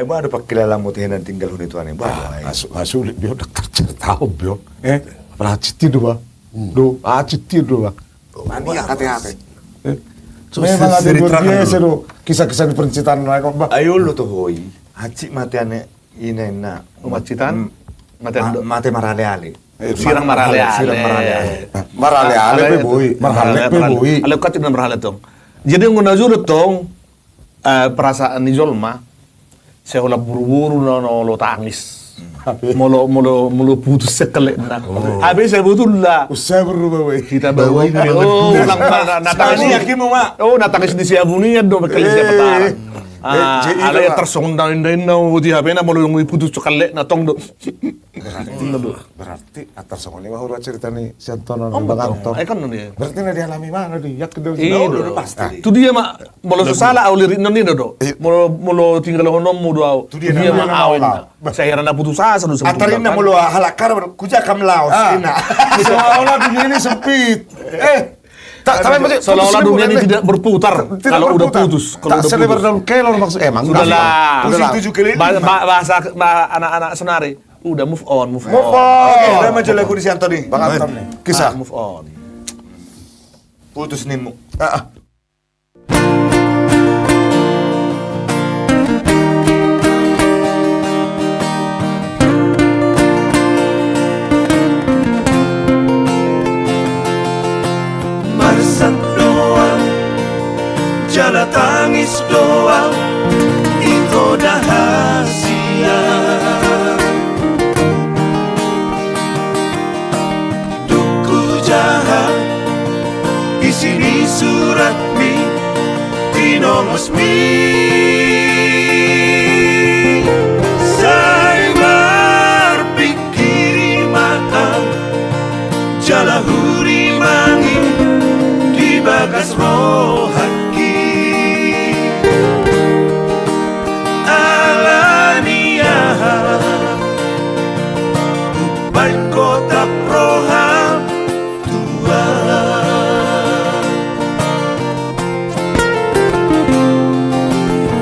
ba ada pakilala mo tihinan tinggal hun itu ane ba. Sulit bio dokter tahu bio. Pernah citi do ba? Do, citi do ba? Mani hati-hati. Memang ada berbiasa do kisah-kisah di percintaan mereka ba. Ayo lo to hoy. Haci mate ane ina na. Umacitan? Mate marale-ale. Sirang marale-ale. Marale-ale pe boy. Marale pe boy. Alam katin na marale tong. Jadi ngunazulot tong perasaan ni Zolma saya ulah buru-buru no lo tangis. Molo putus sekali nak. Habis saya betul lah. Usai berubah boy. Kita bawa ulang natangis. Natangis di Siabunia do berkali siapa tahu. Ada yang tersongdang indau di HP na molo yung putus sekali na tong do. Berarti atas songone wah urut cerita nih si Antono Bang Anton. Kan dia. Berarti na dialami mana di yak kedua. Pasti. Tu dia mak molo salah au lirit noni do. Molo tinggal honom mu do. Tu dia mak awin. Saya heran putus asa do sebut. Antarin na molo halakar kuja kam laos ina. Seolah dunia ini sempit. Seolah-olah dunia ini tidak berputar kalau udah putus. Tak selebar dalam kelor maksud emang. Sudahlah. Pusing 7 kali. Bahasa anak-anak senari. Udah move on. Oke, udah maju lagu di si Antoni. Bang Anton nih. Kisah. Move on. Putus nimu. Marsat doang, jala tangis doang, itu dah hasilnya. Duku jahat, di sini surat mi, di nomos mi. Saya berpikir maaf, jala huri mangi. Bagas rohaki alania baik kota proha tua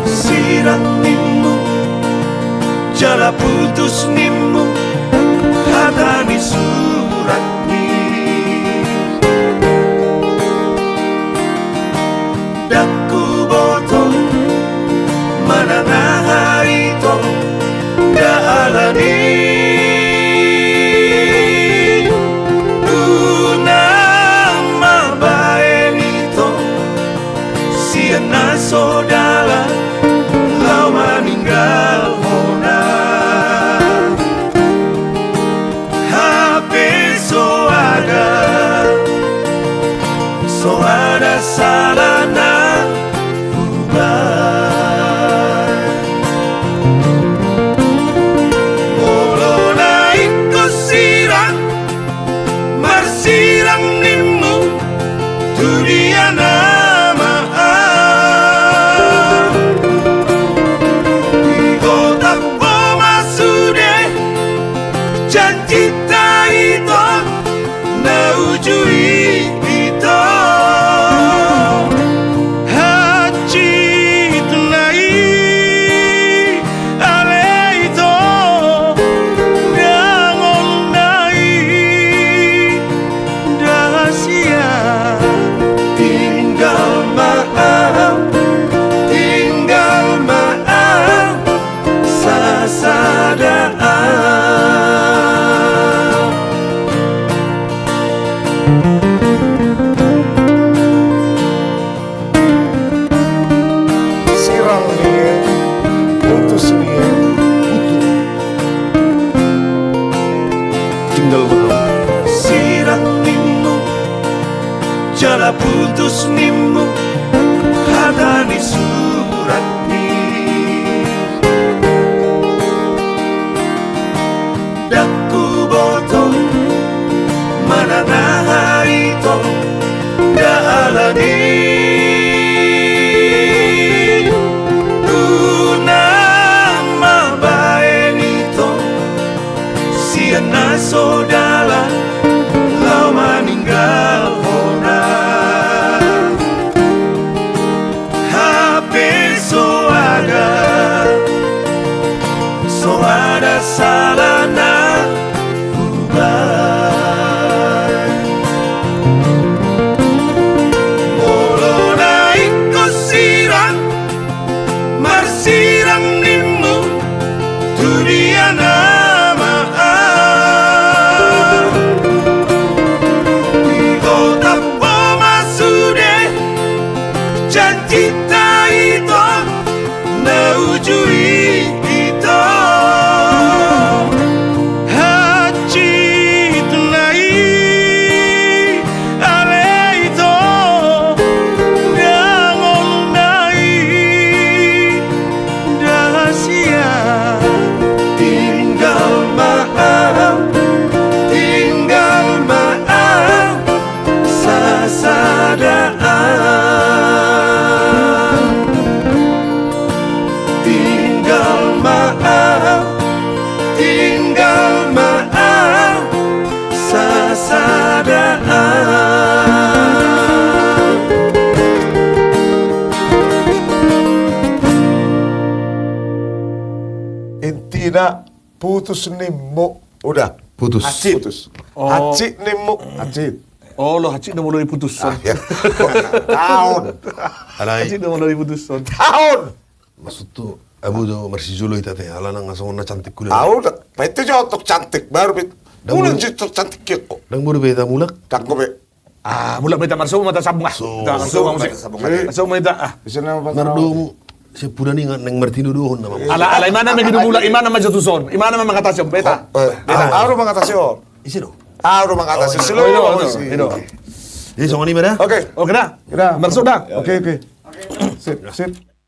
sirang nimu jala putus nimu hatani surat itu daalani nama baik itu siana saudara lau meninggal hona HP so ada salana putus nimu hadani surat ni so ada salahnya ubah. Molo naik ko sirang marsirang nimu dunia nama di kota Pomasude janji itu na ujui itu haji tunai ale itu ngangon nai dahasia tinggal maaf sasadaan tinggal maaf sasadaan. Intina putus nimmo. Udah. Putus. Hacit. Putus. Oh. Hacit nimmo. Hacit. Oh, lo hacik na mo diputus. Ah, ya. Tahun. Alay, Hacik na mo diputus. Tahun. maksud tuh Abu tuh marsijolo itu teh, ala nang ngasong na cantik kuliah. Tahu dah. Itu jotok cantik baru bit. Dan Udah baru- jotok cantik kok. Dang baru beta mulak. Cakep be. Ah, mula may tamar mata sabung ah. Masuk musik. Masuk mo ita ah. Di sana apa? Nardong si pura nih neng martino doon na mama. Ala imana may ginumula, imana man jatuson. Imana man makatasyon, beta. Aru mengatasi oh. Isi do. Aru mengatasi Ino, seluruh. ino. Jadi songo ni mana? Oke. Okay na. Kira. Masuk dah. Oke oke. Sip sip.